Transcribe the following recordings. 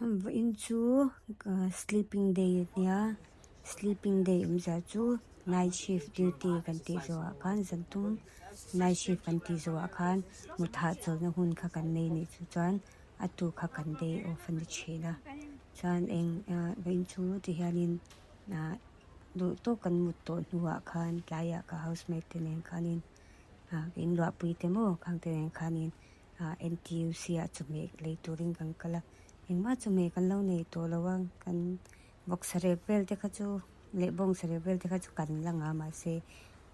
in chu sleeping day nia sleeping day za chu night shift duty kan ti zo khan zantum night shift kan ti zo khan mutha chol na hun kha kan nei ni chu chuan atu kha kan day off ani chhina chuan eng in chu ti hianin na do to kan mut to nuwa khan tlaya ka housemate ten khanin in lo pui te mo khang te khanin NTUC a chumek le turing kan kala engma chume kan lo nei to lawang kan box rebel te kha chu le bong rebel te kha chu kan langa ma se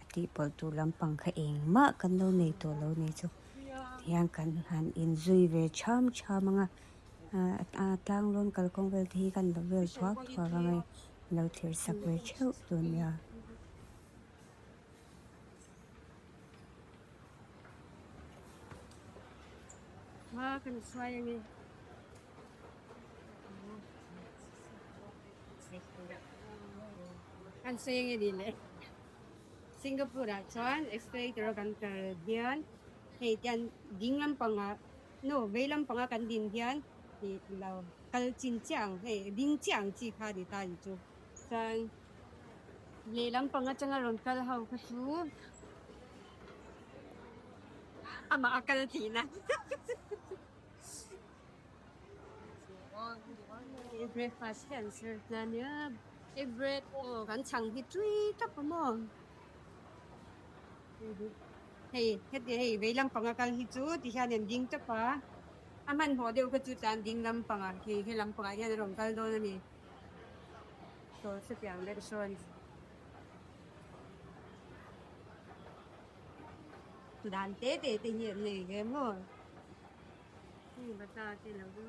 ati pol tu lampang kha engma kan lo nei to lo nei chu tiang kan han in zui ve cham chamanga tang lon kal kong vel thi kan lo vel thwak thwa ngai lo thir sak ve cheu dunya kan swaya ni kan swaya ni dile Singapore chuan expect ro kan kar dian hei tian dinglam panga no veilam panga kan din dian ni lo kal chin chang hei ding chang chi kha di ta chu chuan leilam panga changa ron kal hau kha chu ama akal thina breakfast cancer na nia bread kan chang hi tui tap mo hei hei veilam panga kal hi chu ti hian en ding ta pa aman ho deu ka chu chan ding lam panga hi lam panga hian ron kal do na ni so se piang le son tu dan te hian le ge mo ni bata te lo do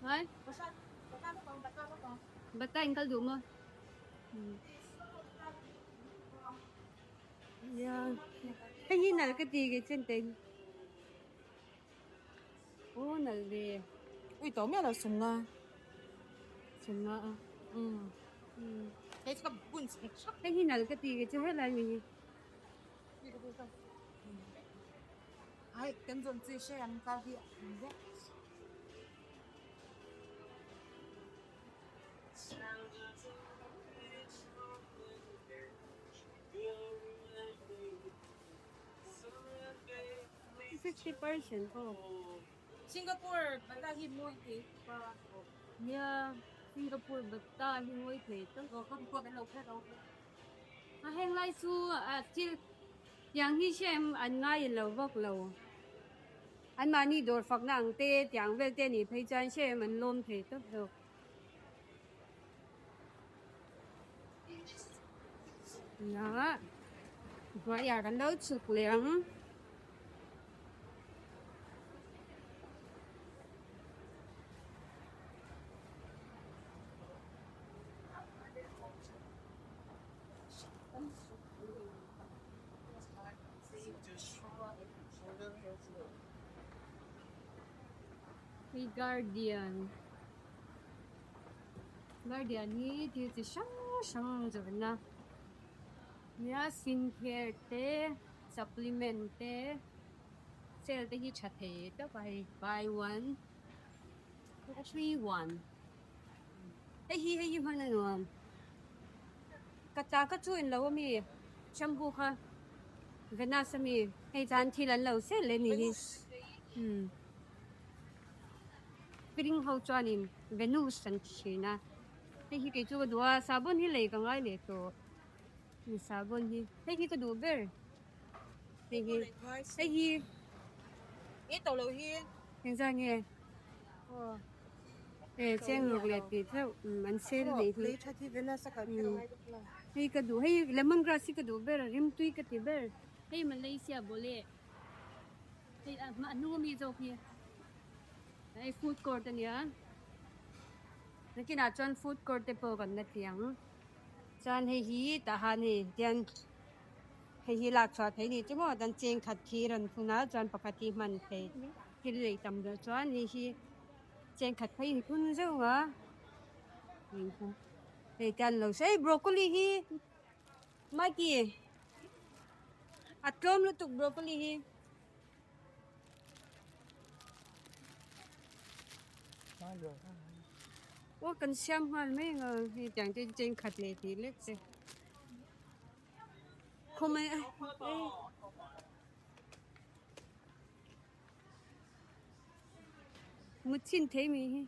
Hai? Bata anh kal du mo. Yeah. Cái gì nào cái gì cái trên tên. Ô nào về. Ui tao mẹ là sùng à. Sùng à. Cái cái bún sắc. Cái gì nào cái gì cái trên hết là gì? Ai cái dân chỉ sẽ ăn cá gì. %50 oh. Singapore bata hi moi ti pa. Yeah, Singapore bata hi moi thế to. Không có cái lẩu khác đâu. Heng lai su chi yang hi xem an ngai lo vok lo. An mani dor phak nang te tiang vel te ni phei chan xem an lom thế to do. Đó. Rồi giờ kan lo chuk liang. The Guardian hi thì chỉ sang rồi na ya skincare te supplement te sale te hi chat he to buy one free one hi hana no ka chu in lo mi shampoo kha vena sami hei chan thi lan lo se le ni hi Piring hau chuanin Venus san china hi ke chu dua sabon hi lei ka ngai le to ni sabon hi ka du ber hi Ít tàu lẩu hi. hiện ra nghe cheng lục le ti thau man sel le hi Lấy cha thi bên nó sắc hi ka du hi lemongrass hi ka du ber rim tui ka ti ber hi Malaysia bole hi ma nu mi zo hi ai food court ania nakina chuan food court te po kan na tiang chuan hi ta han hi tian hi lak chwa thei ni chumo dan cheng khat thi ran phuna chuan pakati man the hi lei tam da chuan hi cheng khat phei hi kun zo nga hei kan lo sei broccoli hi maki atlom lu tuk broccoli hi Ô cần xem hoàn mấy ngờ thì chẳng trên trên khát lệ thì lết xe không ai một chín thế mi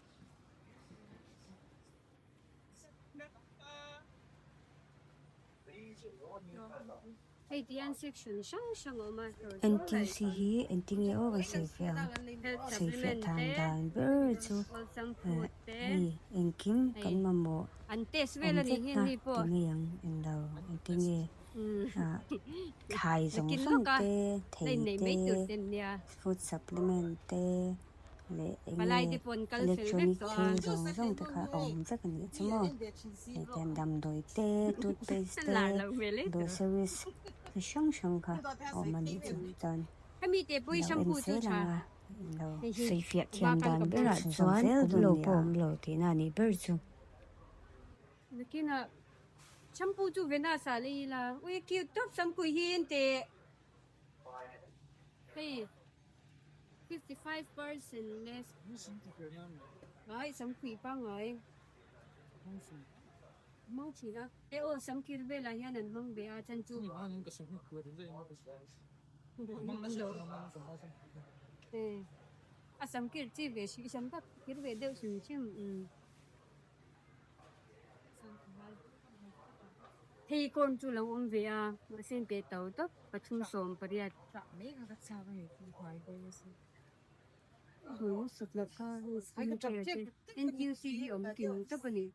hey the an section sang ở mà NTUC hi enting e over se thang dan ber chu some food te hi engkim kan mamo an test vela ni hin ni po yang endo enting e thai zong kin zong loka te nei nei mấy thei tur te ten nia food supplement te le palai enge di pon kal fel vek electronic so te zong zong te kha om chắc ni chumo le ten dam doi te toothpaste la te la vele groceries shang shang kha om ani chu chan kami te pui shampoo chu cha lo sei fiat thiam dan bera chuan lo pom lo te na ni ber chu kina shampoo chu vena sa le la we cute top shampoo hin te hey 55% less rồi sống quỷ bao người mong chỉ đó thế ô sống kia về là hiện nền mong về chân chu sống kia chỉ về sự sống các kia về đều sự chứ thì con chú lâu ông về mà xin về tàu tóc và chung sống bari mấy cái sao vậy hoài vậy hưởng sụt lập ca NTUC đi ổng kiểu tóc bani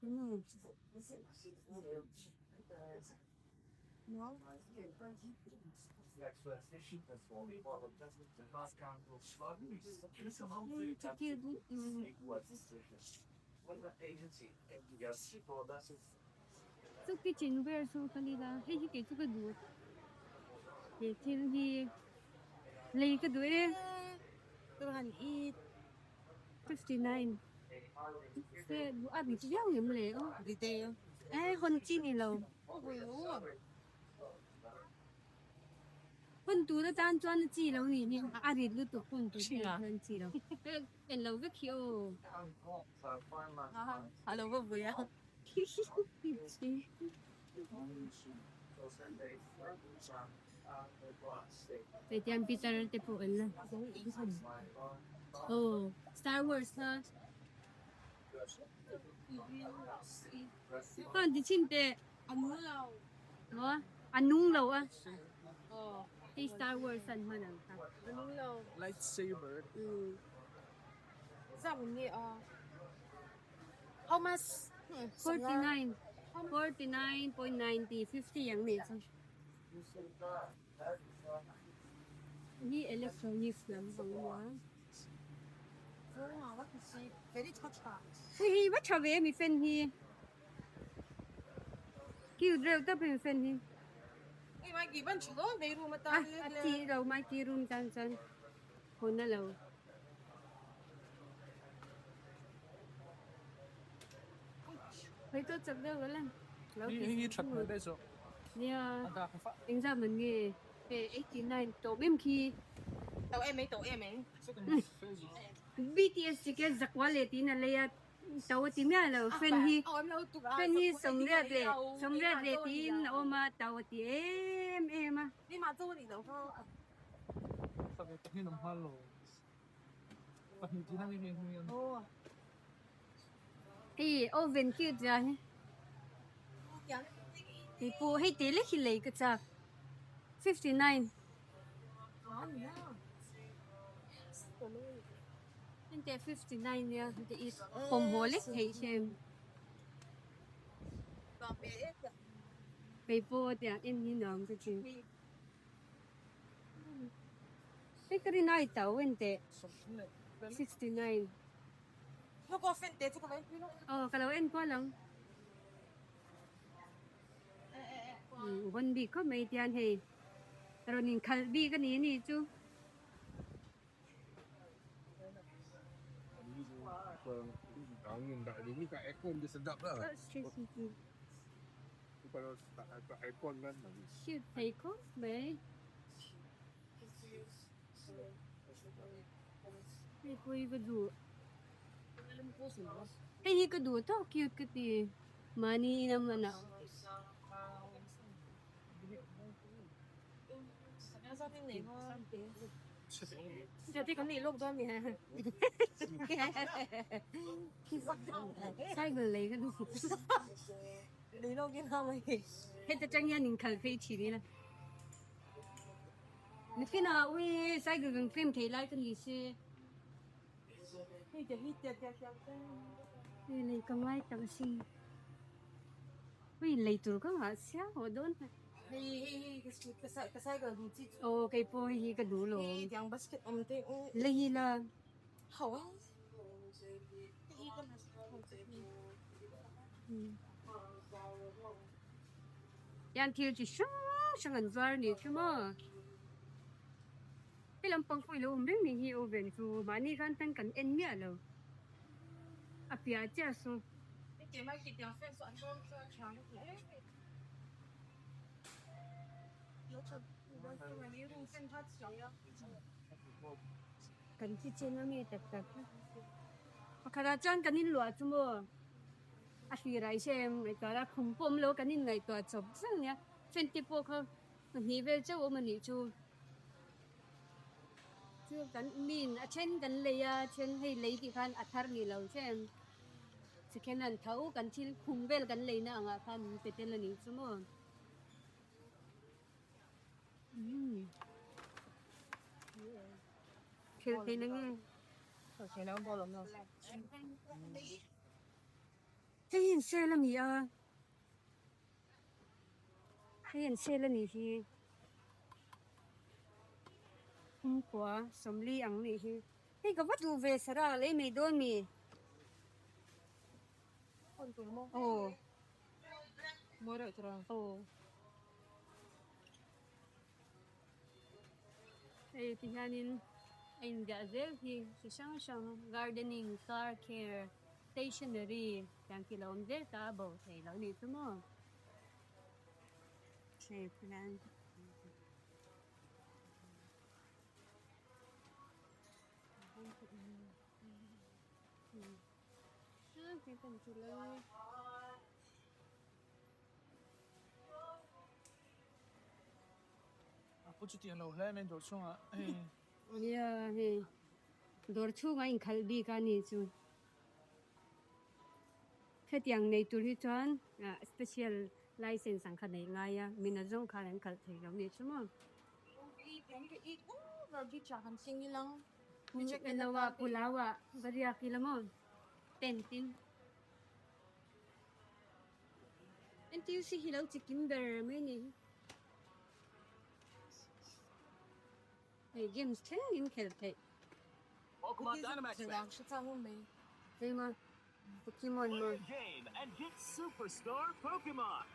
so kitchenware so kalida hey hi ke chu ka du ye tin hi lấy cái đuôi đi tôi hành ít 59 thế ăn bị béo hiểm lệ không đi teo ê con chi này lâu con tú nó tan cho nó chi lâu nhỉ nhưng ăn thì lúc tụt con tú thì hơn chi lâu cái lâu rất khiêu hello vô vui à vậy thì anh Peter thì phụ ấn lên oh Star Wars ha con thì chim tệ anh muốn đâu đó anh nung lâu à cái Star Wars anh mà nặng anh muốn đâu lightsaber. dòng nghe how much 49 49.90 50 yang này sao ni electronics lắm bằng quá very touch hi bắt chào về mi fan hi kêu rêu tập mi fan hi cái mai kỳ vẫn chỉ có về luôn mà ta chị đâu mai kia room tan tan hôn nó lâu phải tốt chậm đâu đó lên Hingi truck na đây so. nha Anda ka fa. tính ra mình nghe về 89 tổ bim khi tàu em ấy So kan Facebook. BTS chỉ cái giặc quá lệ tí là lấy tàu tí mẹ là fan hi fan hi sống ra lệ tí là ôm mà tàu tí em à đi mà tôi thì đâu có Sabi ko hinam halo. Pahinti na ni hingi. ô thì oven kia ra thì phụ hay tí lấy khi lấy cái cha 59 nhưngแต่ 59 nha thì is phòng hồ lấy thấy xem về phụ thì em như nào cái chuyện cái này tàu emแต่ 69 nó có fan tết chứ có phải kalau em có lòngวันบีก็ไม่เตียนให้เราหนิงคัลบีก็นี้นี่จู Angin tak ada ni kat aircon dia sedap lah. Kalau tak kat aircon kan shit thấy có bé đi quay vào đủ Hey, ka do to cute ka ti. Money naman na. Jadi kan ni log dami ha. Sai người lấy cái đủ. Lý đâu kia nào mày? Hết ta chẳng nhà nhìn khẩn phi chỉ đi nè. Nếu khi nào ui sai người gần phim thấy lại cái gì chứ? Hít chặt. Ui lấy cái mai tao xin. Ui lấy tụi có mà xéo hồ đốn. Hey, cái sai cái gì chứ? Ồ cái po hi cái đủ rồi. Hey, yang basket om te. Lấy là. Hậu á. Yan thiếu chỉ sang ăn vợ này chứ mà. Cái làm bằng phơi lâu biết mình hi oven chu mà ni ran tan kan en mía lo. À phía cha su. Cái mai cái tiếng phèn soạn con cho chán đấy. Nó thật, nó mà đi rung sen thoát xong á. Kan chi chen mi tak tak. Khara chan kanin lua chu mo. A fi rai sem mai ta la khum pom lo kanin ngai to chop sang nya. Fen ti po kha ni ve cha wo mani chu. Chu kan min a chen kan le ya chen hei le ti khan athar ni lo chen. Chỉ khi nào thấu cần chi khung về cần lấy na ngà phan tê tê là ní chứ mà. Kêu thế nữa. Cái nó bao lắm rồi. Thế hiện xe là gì à? Thế hiện xe là gì? Không quá, sớm đi ăn gì? Thế có bắt đồ về sao ra lấy mì đôn mì? Con tụi nó. Ồ. Mới đợi rồi. Ồ. Thế thì hanin anh đã dễ thì sang sang gardening, car care, stationery, yang kilo dễ ta bảo thầy lão này chứ mà. Thế plan. Cái tầm chủ lời.不知电脑那边做什么？哎， Ya he. Dor chu ngai khalbi ka ni chu. Phet yang nei tur hi chuan special license ang khan nei ngai ya min azong khan khal thei lo ni chu ma. Rồi đi trả hành sinh đi lắm. Elawa pulawa bariya kilamo. Tentin. NTUC hilaw chicken bear mai ni. Hey games chen in khel thei. Pokemon Dynamax Thì làm sẽ sao hôm nay? Hey ma. Pokemon ma. Game and get Superstar Pokemon.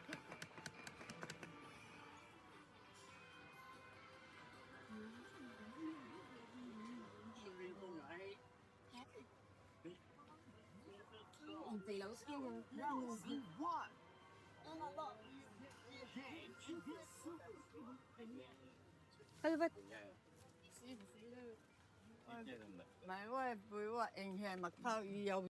Thì lẩu skill nha. You won. Game and get Kalvat. Mày ơi, bữa Enge mặc thao yêu